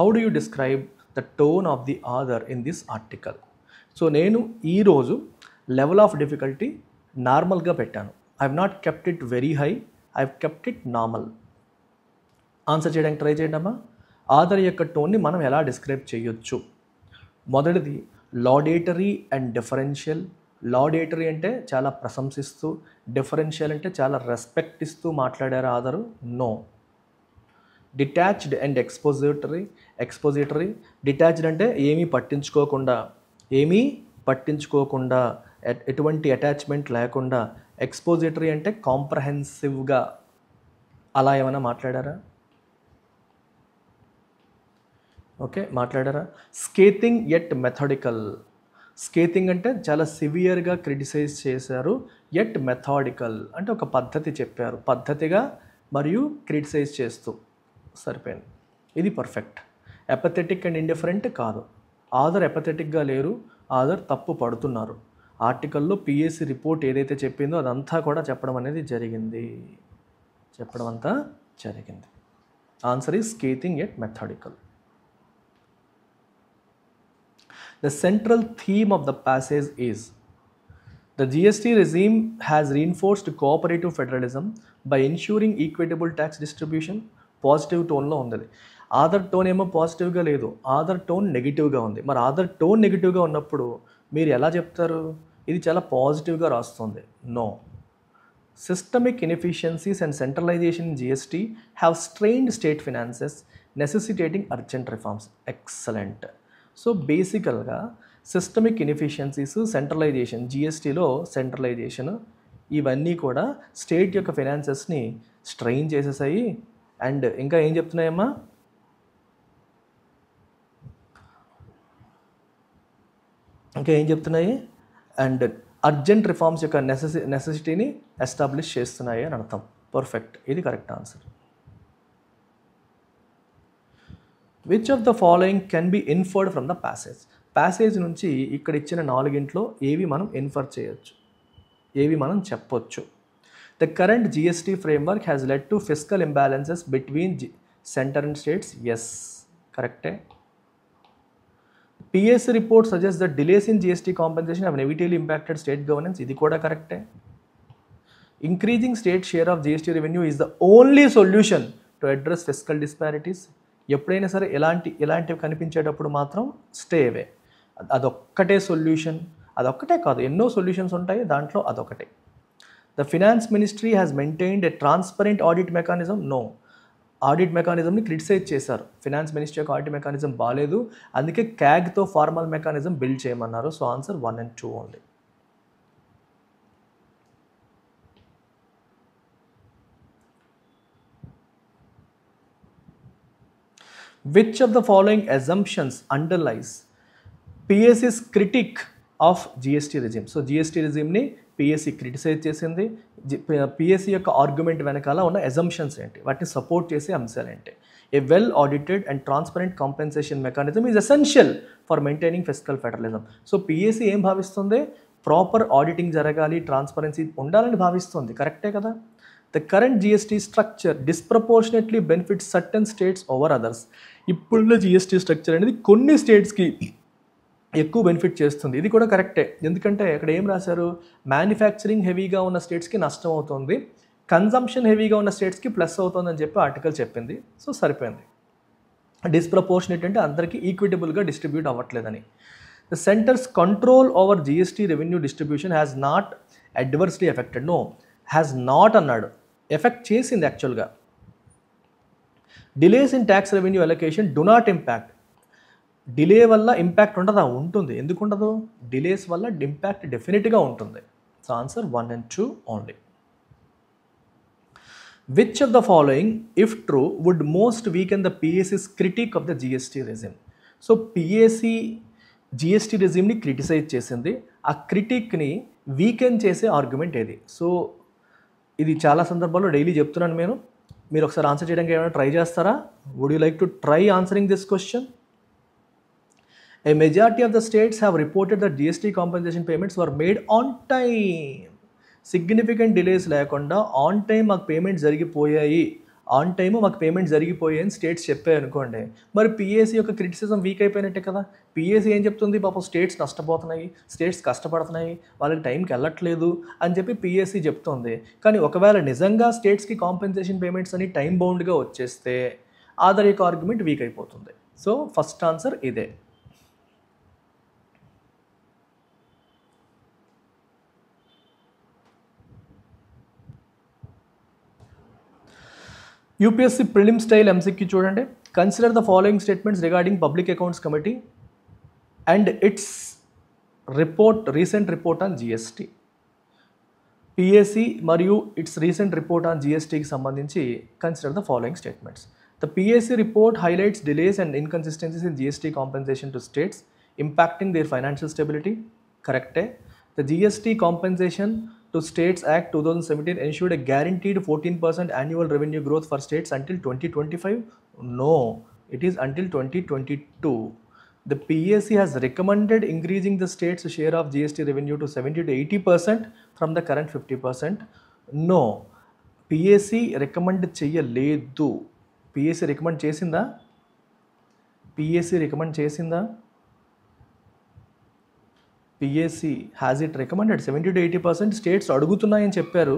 How do you describe the tone of the author in this article? So నేను ఈరోజు లెవెల్ ఆఫ్ డిఫికల్టీ నార్మల్గా పెట్టాను. I have not kept it very high, I have kept it normal. Answer చేయడానికి ట్రై చేయండి అమ్మా. Author యొక్క టోన్ని మనం ఎలా డిస్క్రైబ్ చేయొచ్చు? మొదటిది లాడేటరీ అండ్ డిఫరెన్షియల్. లాడేటరీ అంటే చాలా ప్రశంసిస్తూ, డిఫరెన్షియల్ అంటే చాలా రెస్పెక్ట్ ఇస్తూ మాట్లాడారు author? No. Detached and expository. Detached అంటే ఏమీ పట్టించుకోకుండా, ఎటువంటి అటాచ్మెంట్ లేకుండా. ఎక్స్పోజిటరీ అంటే కాంప్రహెన్సివ్గా. అలా ఏమైనా మాట్లాడారా? ఓకే, మాట్లాడారా? స్కేతింగ్ ఎట్ మెథడికల్. స్కేతింగ్ అంటే చాలా సివియర్గా క్రిటిసైజ్ చేశారు, ఎట్ మెథాడికల్ అంటే ఒక పద్ధతి చెప్పారు, పద్ధతిగా మరియు క్రిటిసైజ్ చేస్తూ. సరిపోయింది, ఇది పర్ఫెక్ట్. ఎపథెటిక్ అండ్ ఇండిఫరెంట్ కాదు, ఆథర్ ఎపథెటిక్గా లేరు, ఆథర్ తప్పు పడుతున్నారు. ఆర్టికల్లో పిఎస్సి రిపోర్ట్ ఏదైతే చెప్పిందో అదంతా కూడా చెప్పడం జరిగింది. Answer is scathing at methodical. The central theme of the passage is the GST regime has reinforced cooperative federalism by ensuring equitable tax distribution. Positive టోన్లో ఉంది. ఆథర్ టోన్ ఏమో పాజిటివ్గా లేదు, ఆథర్ టోన్ నెగిటివ్గా ఉంది. మరి ఆథర్ టోన్ నెగిటివ్గా ఉన్నప్పుడు మీరు ఎలా చెప్తారు ఇది చాలా పాజిటివ్గా రాస్తుంది? No. Systemic inefficiencies and centralization in GST have strained state finances, necessitating urgent reforms. Excellent. So బేసికల్గా సిస్టమిక్ ఇన్ఎఫిషియన్సీస్, సెంట్రలైజేషన్, జిఎస్టీలో సెంట్రలైజేషన్ ఇవన్నీ కూడా స్టేట్ యొక్క ఫైనాన్సెస్ని స్ట్రెయిన్ చేసేసాయి. అండ్ ఇంకా ఏం చెప్తున్నాయమ్మా, ఇంకా ఏం చెప్తున్నాయి, అండ్ అర్జెంట్ రిఫార్మ్స్ యొక్క నెసెసిటీని ఎస్టాబ్లిష్ చేస్తున్నాయి అని అర్థం. పర్ఫెక్ట్, ఇది correct answer. Which of the following can be inferred from the passage? Passage నుంచి ఇక్కడ ఇచ్చిన 4 ఏవి మనం ఇన్ఫర్ చేయొచ్చు, ఏవి మనం చెప్పొచ్చు? The current GST framework has led to fiscal imbalances between centre and states. Yes, కరెక్టే. PSC report suggests that delays in GST compensation have negatively impacted state governance. ఇది కూడా కరెక్టే. Increasing state share of GST revenue is the only solution to address fiscal disparities. ఎప్పుడైనా సరే ఇలాంటివి కనిపించేటప్పుడు మాత్రం stay away. అదొక్కటే solution, అదొక్కటే కాదు, ఎన్నో సొల్యూషన్స్ ఉంటాయి, దాంట్లో అదొకటే. The finance ministry has maintained a transparent audit mechanism. No. Audit మెకానిజంని క్రిటిసైజ్ చేశారు. ఫినాన్స్ మినిస్ట్రీ యొక్క ఆడిట్ మెకానిజం బాగాలేదు, అందుకే క్యాగ్తో ఫార్మల్ మెకానిజం బిల్డ్ చేయమన్నారు. So answer 1 and 2 only. Which of the following assumptions underlies పిఎస్సిస్ critique of GST regime? So GST రిజిమ్ని PSC criticise చేసింది. పిఎస్సి యొక్క ఆర్గ్యుమెంట్ వెనకాల ఉన్న అజంప్షన్స్ ఏంటి, వాటిని సపోర్ట్ చేసే అంశాలు ఏంటి? A well audited and transparent compensation mechanism is essential for maintaining fiscal federalism. So PSC ఏం భావిస్తుంది? ప్రాపర్ ఆడిటింగ్ జరగాలి, ట్రాన్స్పరెన్సీ ఉండాలని భావిస్తుంది. కరెక్టే కదా? The current GST structure disproportionately benefits certain states over others. ఇప్పుడున్న జిఎస్టీ స్ట్రక్చర్ అనేది కొన్ని స్టేట్స్కి ఎక్కువ బెనిఫిట్ చేస్తుంది. ఇది కూడా కరెక్టే, ఎందుకంటే ఇక్కడ ఏం రాశారు, మ్యానుఫ్యాక్చరింగ్ హెవీగా ఉన్న స్టేట్స్కి నష్టం అవుతుంది, కన్జంప్షన్ హెవీగా ఉన్న స్టేట్స్కి ప్లస్ అవుతుందని చెప్పి ఆర్టికల్ చెప్పింది. సో సరిపోయింది. డిస్ప్రపోర్షనేట్ అంటే అందరికీ ఈక్విటబుల్గా డిస్ట్రిబ్యూట్ అవ్వట్లేదని. The centre's control over GST revenue distribution has not adversely affected. No, has not అన్నాడు, ఎఫెక్ట్ చేసింది యాక్చువల్గా. Delays in tax revenue allocation do not impact. Delay వల్ల ఇంపాక్ట్ ఉండదా? ఉంటుంది. ఎందుకు ఉండదు? డిలేస్ వల్ల ఇంపాక్ట్ డెఫినెట్గా ఉంటుంది. So answer 1 and 2 only. Which of the following if true would most weaken the పిఎస్సిస్ critique of the GST regime? So PSC GST రెజిమ్ని criticise చేసింది, ఆ క్రిటిక్ని వీకెన్ చేసే ఆర్గ్యుమెంట్ ఏది? సో ఇది చాలా సందర్భాల్లో డైలీ చెప్తున్నాను నేను, మీరు ఒకసారి ఆన్సర్ చేయడానికి ఏమైనా ట్రై చేస్తారా? Would you like to try answering this question? A majority of the states have reported that GST compensation payments were made on time. Significant delays లేకుండా ఆన్ టైం మాకు పేమెంట్ జరిగిపోయాయి, ఆన్ టైము మాకు payment జరిగిపోయాయి అని states చెప్పాయి అనుకోండి, మరి PSC యొక్క క్రిటిసిజం వీక్ అయిపోయినట్టే కదా. పిఎస్సి ఏం చెప్తుంది, పాపం స్టేట్స్ నష్టపోతున్నాయి, స్టేట్స్ కష్టపడుతున్నాయి, వాళ్ళకి టైంకి వెళ్ళట్లేదు అని చెప్పి పిఎస్సి చెప్తుంది. కానీ ఒకవేళ నిజంగా స్టేట్స్కి కాంపెన్సేషన్ పేమెంట్స్ అని టైం బౌండ్గా వచ్చేస్తే ఆధార్ యొక్క ఆర్గ్యుమెంట్ వీక్ అయిపోతుంది. సో ఫస్ట్ ఆన్సర్ ఇదే. యూపీఎస్సీ ప్రిలిమ్ స్టైల్ ఎంసీక్యూ చూడండి. Consider the following statements regarding public accounts committee and its recent report on GST. PSC మరియు ఇట్స్ రీసెంట్ రిపోర్ట్ ఆన్ జిఎస్టీకి సంబంధించి consider the following statements. The PSC report highlights delays and inconsistencies in GST compensation to states impacting their financial stability. కరెక్టే. The GST compensation to States Act 2017 ensured a guaranteed 14% annual revenue growth for states until 2025. No, it is until 2022. The PSC has recommended increasing the state's share of GST revenue to 70 to 80% from the current 50%. No, PSC recommend చేయలేదు. PSC recommend చేసిందా? PSC recommend చేసిందా? PSC has it recommended 70 to 80% states అడుగుతున్నాయని చెప్పారు,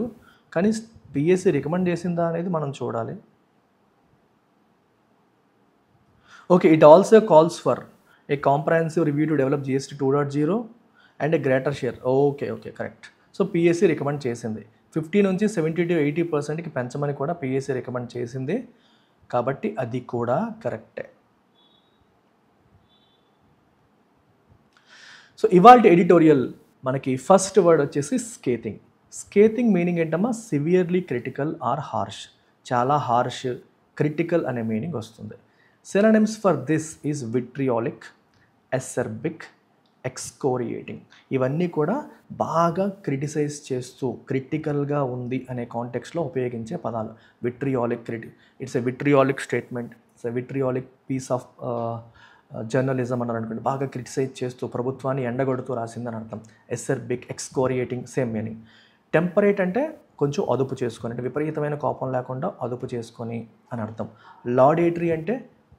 కానీ PSC recommend చేసిందా అనేది మనం చూడాలి. Okay, it also calls for a comprehensive review to develop GST 2.0 and a greater share. Okay, correct. So PSC recommend చేసింది 50 నుంచి 70 to 80%కి పెంచమని కూడా పిఎస్సి రికమెండ్ చేసింది, కాబట్టి అది కూడా కరెక్టే. సో ఇవాళ ఎడిటోరియల్ మనకి ఫస్ట్ వర్డ్ వచ్చేసి స్కేతింగ్. స్కేతింగ్ మీనింగ్ ఏంటమ్మా? Severely critical or harsh. చాలా హార్ష్, క్రిటికల్ అనే మీనింగ్ వస్తుంది. Synonyms for this is vitriolic, acerbic, excoriating. ఇవన్నీ కూడా బాగా క్రిటిసైజ్ చేస్తూ క్రిటికల్గా ఉంది అనే కాంటెక్స్లో ఉపయోగించే పదాలు. Vitriolic it's a vitriolic statement, it's a vitriolic piece of journalism అన్నారు అనుకోండి, బాగా క్రిటిసైజ్ చేస్తూ ప్రభుత్వాన్ని ఎండగొడుతూ రాసిందని అర్థం. Acerbic, excoriating same meaning. Temperate అంటే కొంచెం అదుపు చేసుకొని, అంటే విపరీతమైన కోపం లేకుండా అదుపు చేసుకొని అని అర్థం. లాడేటరీ అంటే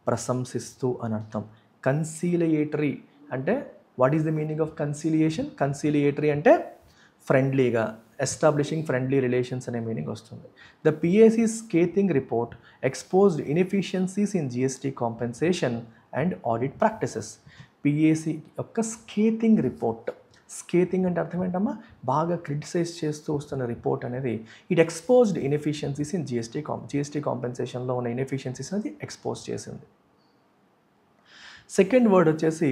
ప్రశంసిస్తూ అని అర్థం. కన్సీలియేటరీ అంటే what is the meaning of conciliation? Conciliatory అంటే ఫ్రెండ్లీగా, ఎస్టాబ్లిషింగ్ ఫ్రెండ్లీ రిలేషన్స్ అనే మీనింగ్ వస్తుంది. The PAC scathing report exposed inefficiencies in GST compensation and audit practices. PAC యొక్క స్కేతింగ్ రిపోర్ట్. స్కేతింగ్ అంటే అర్థం ఏంటమ్మా? బాగా క్రిటిసైజ్ చేస్తూ వస్తున్న రిపోర్ట్ అనేది it exposed inefficiencies in GST కాంపెన్సేషన్లో ఉన్న ఇన్ఎఫిషియన్సీస్ అనేది ఎక్స్పోజ్ చేసింది. సెకండ్ వర్డ్ వచ్చేసి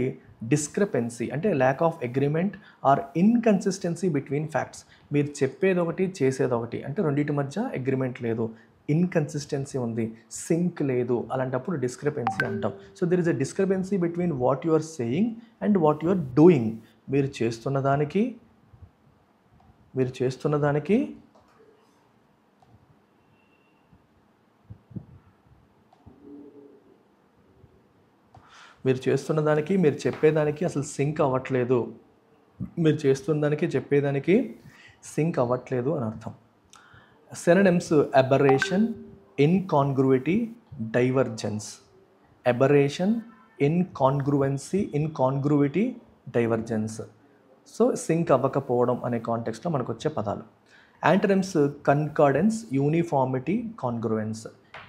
డిస్క్రిపెన్సీ, అంటే lack of agreement or inconsistency between facts. మీరు చెప్పేది ఒకటి, చేసేది ఒకటి, అంటే రెండింటి మధ్య అగ్రిమెంట్ లేదు, ఇన్కన్సిస్టెన్సీ ఉంది, సింక్ లేదు, అలాంటప్పుడు డిస్క్రిపెన్సీ అంటాం. So there is a discrepancy between what you are saying and what you are doing. మీరు చేస్తున్న దానికి మీరు చెప్పేదానికి అసలు సింక్ అవ్వట్లేదు. మీరు చేస్తున్న దానికి చెప్పేదానికి సింక్ అవ్వట్లేదు అని అర్థం. Synonyms aberration, incongruity, divergence. Aberration, incongruence, incongruity, divergence. So sync అవ్వకపోవడం అనే కాంటెక్స్ట్లో మనకు వచ్చే పదాలు. Antonyms కన్కార్డెన్స్, uniformity, కాంగ్రువెన్స్.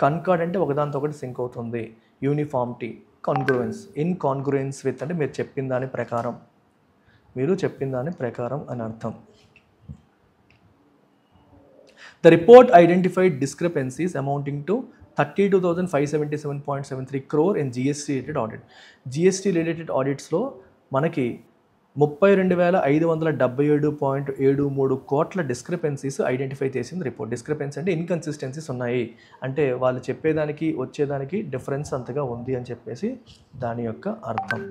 కన్కార్డ్ అంటే ఒకదానితో ఒకటి సింక్ అవుతుంది, యూనిఫార్మిటీ, కాంగ్రువెన్స్. ఇన్కాంగ్రుయెన్స్ విత్ అంటే మీరు చెప్పిన దాని ప్రకారం అని అర్థం. The report identified discrepancies amounting to 32,577.73 crore in GST related audit. GST related auditsలో మనకి 32,577.73 కోట్ల డిస్క్రిపెన్సీస్ ఐడెంటిఫై చేసింది రిపోర్ట్. డిస్క్రిపెన్సీ అంటే ఇన్కన్సిస్టెన్సీస్ ఉన్నాయి, అంటే వాళ్ళు చెప్పేదానికి వచ్చేదానికి డిఫరెన్స్ అంతగా ఉంది అని చెప్పేసి దాని యొక్క అర్థం.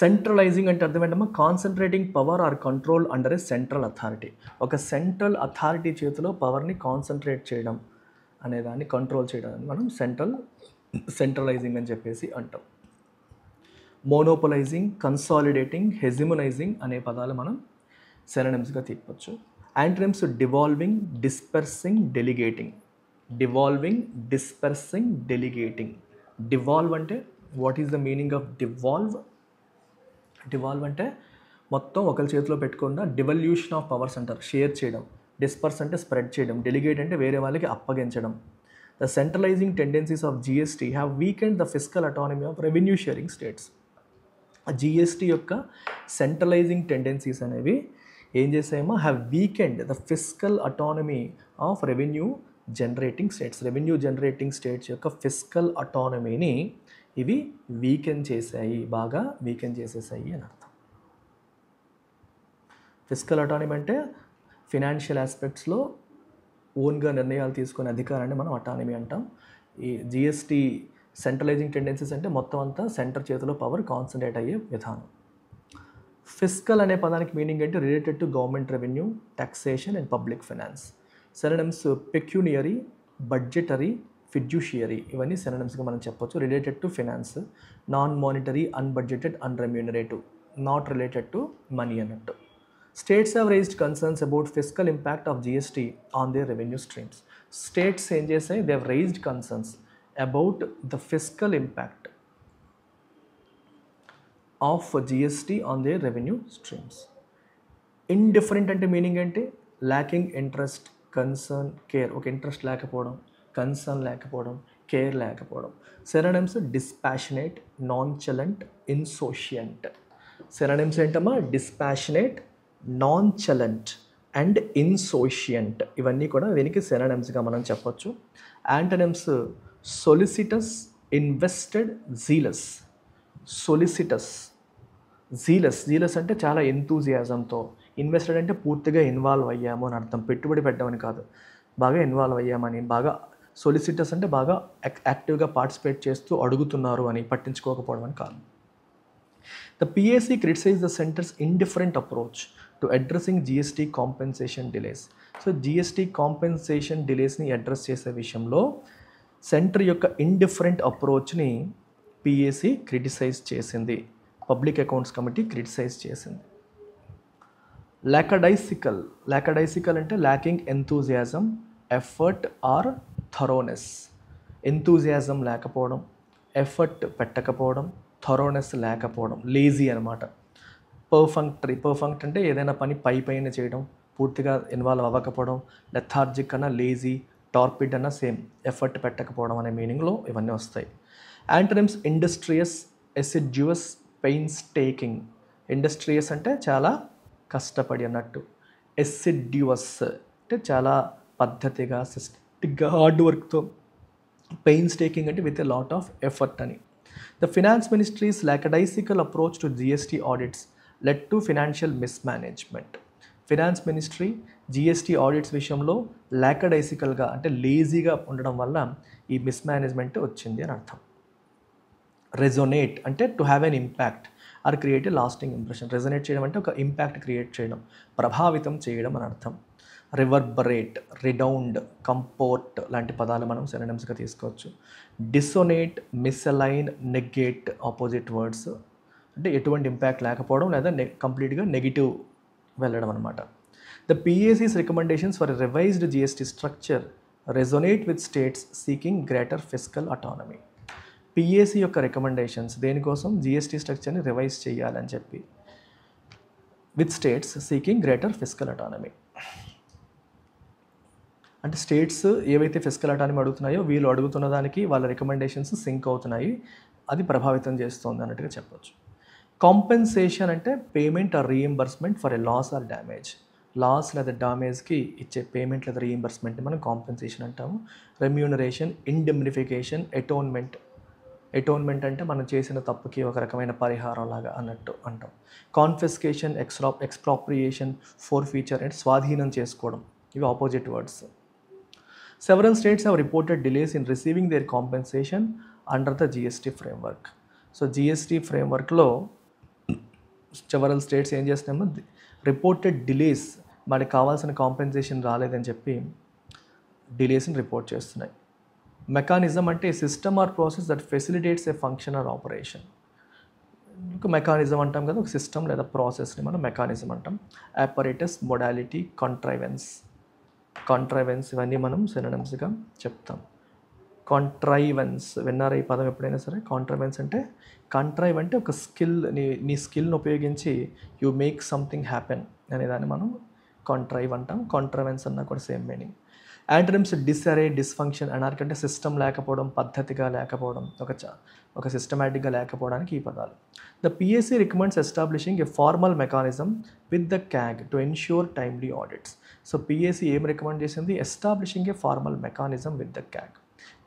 సెంట్రలైజింగ్ అంటే అర్థం ఏంటమ్మా? Concentrating power or control under a central authority. ఒక సెంట్రల్ అథారిటీ చేతిలో పవర్ని కాన్సన్ట్రేట్ చేయడం అనేదాన్ని, కంట్రోల్ చేయడాన్ని మనం సెంట్రలైజింగ్ అని చెప్పేసి అంటాం. మోనోపలైజింగ్, కన్సాలిడేటింగ్, హెజిమోనైజింగ్ అనే పదాలు మనం సినోనిమ్స్గా తీసుకోవచ్చు. Antonyms devolving, dispersing, delegating. Devolve అంటే what is the meaning of devolve? Devolve అంటే మొత్తం ఒకరి చేతిలో పెట్టకుండా డివల్యూషన్ ఆఫ్ పవర్స్ అంటారు, షేర్ చేయడం. డిస్పర్స్ అంటే స్ప్రెడ్ చేయడం. డెలిగేట్ అంటే వేరే వాళ్ళకి అప్పగించడం. The centralising tendencies of GST have weakened the fiscal autonomy of revenue sharing states. GST యొక్క సెంట్రలైజింగ్ టెండెన్సీస్ అనేవి ఏం చేసాయేమో, have weakened the fiscal autonomy of revenue generating states. Revenue generating states యొక్క ఫిస్కల్ అటానమీని ఇవి బాగా వీకెన్ చేసేసాయి అని అర్థం. Fiscal autonomy అంటే ఫినాన్షియల్ ఆస్పెక్ట్స్లో ఓన్గా నిర్ణయాలు తీసుకునే అధికారాన్ని మనం అటానమీ అంటాం. ఈ జిఎస్టీ సెంట్రలైజింగ్ టెండెన్సీస్ అంటే మొత్తం అంతా సెంటర్ చేతిలో పవర్ కాన్సన్ట్రేట్ అయ్యే విధానం. ఫిస్కల్ అనే పదానికి మీనింగ్ అంటే related to government revenue, taxation and public finance. Synonyms pecuniary, budgetary, fiduciary. ఇవన్నీ సినోనిమ్స్గా మనం చెప్పొచ్చు. Related to finance, non monetary, unbudgeted, unremunerative, not related to money అన్నట్టు. States have raised concerns about fiscal impact of GST on their revenue streams. States ఏం చేశాయి? They have raised concerns about the fiscal impact of GST on their revenue streams. Indifferent అంటే meaning ఏంటి? Lacking interest, concern, care. ఒక interest లేకపోవడం, concern లేకపోవడం, care లేకపోవడం. Synonyms dispassionate, nonchalant, insouciant. Synonyms ఏంటమ్మా? Dispassionate, nonchalant and insouciant. ఇవన్నీ కూడా దీనికి సినోనిమ్స్గా మనం చెప్పొచ్చు. Antonyms solicitous, invested, zealous. Solicitous, zealous అంటే చాలా ఎంతూజియాజంతో, ఇన్వెస్టెడ్ అంటే పూర్తిగా ఇన్వాల్వ్ అయ్యాము అని అర్థం, పెట్టుబడి పెట్టమని కాదు, బాగా ఇన్వాల్వ్ అయ్యామని. బాగా సొలిసిటస్ అంటే బాగా యాక్టివ్గా పార్టిసిపేట్ చేస్తూ అడుగుతున్నారు అని, పట్టించుకోకపోవడం అని కాదు. The PAC criticized the center's indifferent approach to addressing GST compensation delays. So GST compensation డిలేస్ని అడ్రస్ చేసే విషయంలో సెంటర్ యొక్క ఇండిఫరెంట్ అప్రోచ్ని పిఏసి క్రిటిసైజ్ చేసింది, పబ్లిక్ అకౌంట్స్ కమిటీ క్రిటిసైజ్ చేసింది. లాకడైసికల్ అంటే lacking enthusiasm, effort or thoroughness. Enthusiasm లేకపోవడం, effort పెట్టకపోవడం, థరోనెస్ లేకపోవడం, లేజీ అనమాట. పర్ఫంక్ట్ అంటే ఏదైనా పని పైన చేయడం, పూర్తిగా ఇన్వాల్వ్ అవ్వకపోవడం. లెథార్జిక్ అన్న లేజీ, టార్పిడ్ అన్న సేమ్, ఎఫర్ట్ పెట్టకపోవడం అనే మీనింగ్లో ఇవన్నీ వస్తాయి. Antonyms industrious, assiduous, painstaking. Industrious అంటే చాలా కష్టపడి అన్నట్టు. ఎసిడ్యువస్ అంటే చాలా పద్ధతిగా, సిస్టమిక్గా, హార్డ్ వర్క్తో. పెయిన్స్టేకింగ్ అంటే with a lot of effort అని. The Finance Ministry's lackadaisical approach to GST audits led to financial mismanagement. Finance ministry GST audits విషయంలో లాకడైసికల్గా అంటే లేజీగా ఉండడం వల్ల ఈ మిస్మేనేజ్మెంట్ వచ్చింది అని అర్థం. రెజొనేట్ అంటే to have an impact are create a lasting impression. Resonate చేయడం అంటే ఒక ఇంపాక్ట్ క్రియేట్ చేయడం, ప్రభావితం చేయడం అని అర్థం. రివర్బరేట్, రిడౌండ్, కంపోర్ట్ లాంటి పదాలు మనం సినోనిమ్స్గా తీసుకోవచ్చు. Dissonate, misalign, negate opposite words. అంటే ఎటువంటి ఇంపాక్ట్ లేకపోవడం లేదా కంప్లీట్గా నెగిటివ్ వెళ్ళడం అనమాట. The PAC's recommendations for revised GST structure resonate with states seeking greater fiscal autonomy. PAC యొక్క రికమెండేషన్స్ దేనికోసం? జిఎస్టీ స్ట్రక్చర్ని రివైజ్ చేయాలని చెప్పి. With states seeking greater fiscal autonomy అంటే స్టేట్స్ ఏవైతే ఫిస్కల్ అటానమీ అడుగుతున్నాయో వీళ్ళు అడుగుతున్న దానికి వాళ్ళ రికమెండేషన్స్ సింక్ అవుతున్నాయి, అది ప్రభావితం చేస్తుంది అన్నట్టుగా చెప్పొచ్చు. కాంపెన్సేషన్ అంటే payment or reimbursement for a loss or damage. Loss లేదా డ్యామేజ్కి ఇచ్చే పేమెంట్ లేదా రీఎంబర్స్మెంట్ మనం కాంపెన్సేషన్ అంటాము. రెమ్యూనరేషన్, ఇండెమ్నిఫికేషన్, ఎటోన్మెంట్ అంటే మనం చేసిన తప్పుకి ఒక రకమైన పరిహారం లాగా అన్నట్టు అంటాం. కాన్ఫిస్కేషన్, ఎక్స్ప్రాప్రియేషన్, ఫోర్ఫీచర్ అంటే స్వాధీనం చేసుకోవడం, ఇవి opposite words. Several states have reported delays in receiving their compensation under the GST framework. So GST ఫ్రేమ్వర్క్లో సెవరల్ స్టేట్స్ ఏం చేస్తున్నామో రిపోర్టెడ్ డిలేస్, మనకి కావాల్సిన కాంపెన్సేషన్ రాలేదని చెప్పి డిలేస్ని రిపోర్ట్ చేస్తున్నాయి. మెకానిజం అంటే system or process that facilitates a function or operation. ఒక మెకానిజం అంటాం కదా, ఒక సిస్టమ్ లేదా ప్రాసెస్ని మనం మెకానిజం అంటాం. ఆపరేటస్, మొడాలిటీ, కాంట్రైవెన్స్ ఇవన్నీ మనం సినోనిమ్స్గా చెప్తాం. కాంట్రైవెన్స్ విన్నారా ఈ పదం ఎప్పుడైనా సరే? కాంట్రైవెన్స్ అంటే ఒక స్కిల్, నీ స్కిల్ని ఉపయోగించి యూ మేక్ సంథింగ్ హ్యాపెన్ అనేదాన్ని మనం కాంట్రైవ్ అంటాం. కాంట్రైవెన్స్ అన్నా కూడా same meaning. Antonyms disarray, dysfunction. Anarchy అంటే సిస్టమ్ లేకపోవడం, పద్ధతిగా లేకపోవడం, ఒక సిస్టమేటిక్గా లేకపోవడానికి ఈ పదాలు. The PSC recommends establishing a formal mechanism with the CAG to ensure timely audits. So PSC ఏం రికమెండ్ చేసింది? Establishing a formal mechanism with the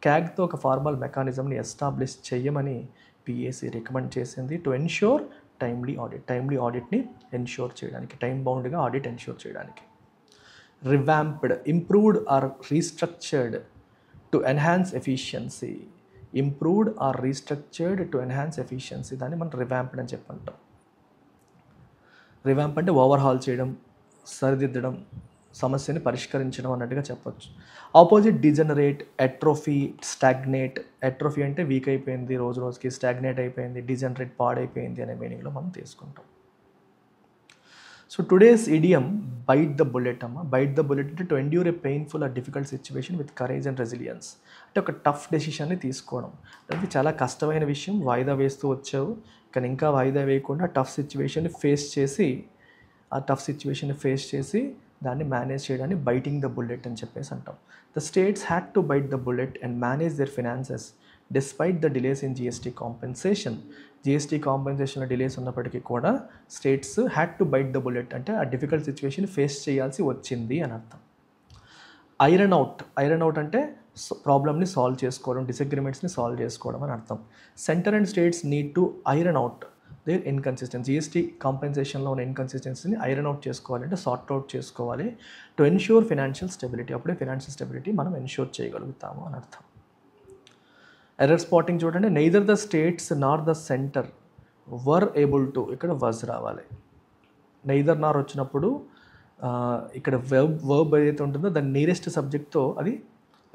క్యాగ్తో ఒక ఫార్మల్ మెకానిజంని ఎస్టాబ్లిష్ చేయమని పిఎస్సి రికమెండ్ చేసింది. టు ఎన్ష్యూర్ టైమ్లీ ఆడిట్ని ఎన్ష్యూర్ చేయడానికి, time బౌండ్గా ఆడిట్ ఎన్ష్యూర్ చేయడానికి. Revamped, improved or restructured to enhance efficiency. దాన్ని మనం రివాంప్డ్ అని చెప్పంటాం. రివాంప్ అంటే ఓవర్హాల్ చేయడం, సరిదిద్దడం, సమస్యని పరిష్కరించడం అన్నట్టుగా చెప్పొచ్చు. Opposite degenerate, atrophy, stagnate. Atrophy అంటే వీక్ అయిపోయింది, రోజు రోజుకి స్టాగ్నేట్ అయిపోయింది. డిజనరేట్ పాడైపోయింది అనే మీనింగ్లో మనం తీసుకుంటాం. So today's idiom byte the bullet అమ్మ. బైట్ ద బుల్లెట్ అంటే to endure a painful are difficult situation with courage and resilience. అంటే ఒక టఫ్ డెసిషన్ని తీసుకోవడం. అది చాలా కష్టమైన విషయం, వాయిదా వేస్తూ వచ్చావు, కానీ ఇంకా వాయిదా వేయకుండా టఫ్ సిచ్యువేషన్ని ఫేస్ చేసి దాన్ని మేనేజ్ చేయడాన్ని బైటింగ్ ద బుల్లెట్ అని చెప్పేసి అంటాం. The states had to bite the bullet and manage their finances despite the delays in GST compensation. GST కాంపెన్సేషన్లో డిలేస్ ఉన్నప్పటికీ కూడా states had to bite the bullet అంటే ఆ డిఫికల్ట్ సిచ్యువేషన్ ఫేస్ చేయాల్సి వచ్చింది అని అర్థం. ఐరన్ అవుట్ అంటే ప్రాబ్లమ్ని సాల్వ్ చేసుకోవడం, డిసగ్రిమెంట్స్ని సాల్వ్ చేసుకోవడం అని అర్థం. Centre and states need to iron out their inconsistency. GST కాంపెన్సేషన్లో ఉన్న ఇన్కన్సిస్టెన్సీని ఐరన్ అవుట్ చేసుకోవాలంటే సార్ట్ అవుట్ చేసుకోవాలి టు ఎన్ష్యూర్ ఫినాన్షియల్ స్టెబిలిటీ. అప్పుడే ఫినాన్షియల్ స్టెబిలిటీ మనం ఎన్ష్యూర్ చేయగలుగుతాము అని అర్థం. ఎర్రర్ స్పాటింగ్ చూడండి, neither the states nor the centre were able to, ఇక్కడ వజ్ రావాలి. నైదర్ నార్ వచ్చినప్పుడు ఇక్కడ వర్బ్ ఏదైతే ఉంటుందో దాని నియరెస్ట్ సబ్జెక్ట్తో అది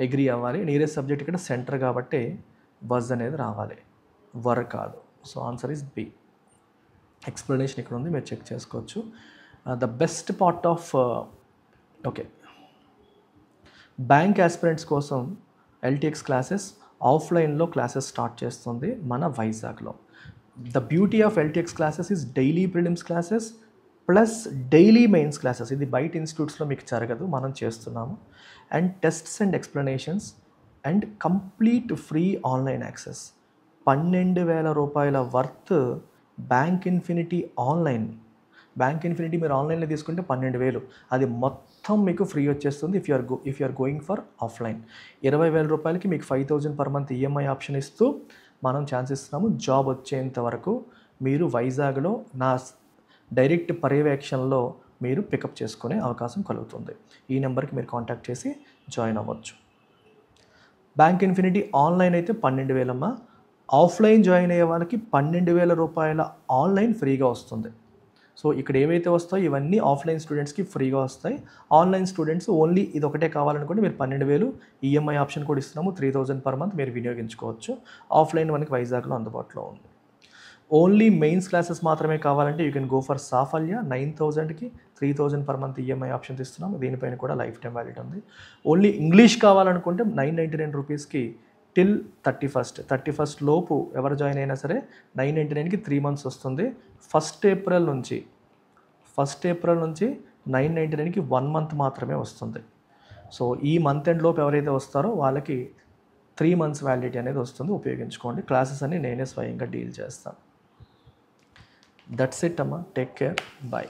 అగ్రీ అవ్వాలి. నియరెస్ట్ సబ్జెక్ట్ ఇక్కడ సెంటర్ కాబట్టి వజ్ అనేది రావాలి, వర్ కాదు. So answer is B. Explanation ఇక్కడ ఉంది, మీరు చెక్ చేసుకోవచ్చు. The best part of bank aspirants కోసం ఎల్టీఎక్స్ క్లాసెస్ ఆఫ్లైన్లో క్లాసెస్ స్టార్ట్ చేస్తుంది మన వైజాగ్లో. The beauty of LTX classes is daily prelims classes plus daily mains classes. ఇది బయట ఇన్స్టిట్యూట్స్లో మీకు జరగదు, మనం చేస్తున్నాము. And tests and explanations and complete free online access. 12,000 రూపాయల worth bank infinity online. Bank infinity మీరు ఆన్లైన్లో తీసుకుంటే 12,000, అది మొత్తం మీకు ఫ్రీ వచ్చేస్తుంది if you are going for offline. 20,000 రూపాయలకి మీకు 5,000 పర్ మంత్ ఈఎంఐ ఆప్షన్ ఇస్తూ మనం ఛాన్స్ ఇస్తున్నాము. జాబ్ వచ్చేంత వరకు మీరు వైజాగ్లో నా డైరెక్ట్ పర్యవేక్షణలో మీరు పికప్ చేసుకునే అవకాశం కలుగుతుంది. ఈ నెంబర్కి మీరు కాంటాక్ట్ చేసి జాయిన్ అవ్వచ్చు. బ్యాంక్ ఇన్ఫినిటీ ఆన్లైన్ అయితే 12,000 అమ్మ. ఆఫ్లైన్ జాయిన్ అయ్యే వాళ్ళకి 12,000 రూపాయల ఆన్లైన్ ఫ్రీగా వస్తుంది. సో ఇక్కడ ఏవైతే వస్తాయో ఇవన్నీ ఆఫ్లైన్ స్టూడెంట్స్కి ఫ్రీగా వస్తాయి. ఆన్లైన్ స్టూడెంట్స్ ఓన్లీ ఇది ఒకటే కావాలనుకుంటే మీరు 12,000 ఈఎంఐ ఆప్షన్ కూడా ఇస్తున్నాము. 3,000 పర్ మంత్ మీరు వినియోగించుకోవచ్చు. ఆఫ్లైన్ మనకి వైజాగ్లో అందుబాటులో ఉంది. ఓన్లీ మెయిన్స్ క్లాసెస్ మాత్రమే కావాలంటే you can go for Saphalya. 9,000కి 3,000 పర్ మంత్ ఈఎంఐ ఆప్షన్స్ ఇస్తున్నాం. దీనిపైన కూడా లైఫ్ టైం వ్యాలిడ్ ఉంది. ఓన్లీ ఇంగ్లీష్ కావాలనుకుంటే 999 రూపీస్కి టిల్ 31st లోపు ఎవరు జాయిన్ అయినా సరే 999కి 3 months వస్తుంది. 1st April నుంచి 999కి 1 month మాత్రమే వస్తుంది. సో ఈ మంత్ ఎండ్ లోపు ఎవరైతే వస్తారో వాళ్ళకి 3 months వ్యాలిడిటీ అనేది వస్తుంది. ఉపయోగించుకోండి. క్లాసెస్ అన్ని నేనే స్వయంగా డీల్ చేస్తాను. దట్స్ ఇట్ అమ్మా. Take care. బాయ్.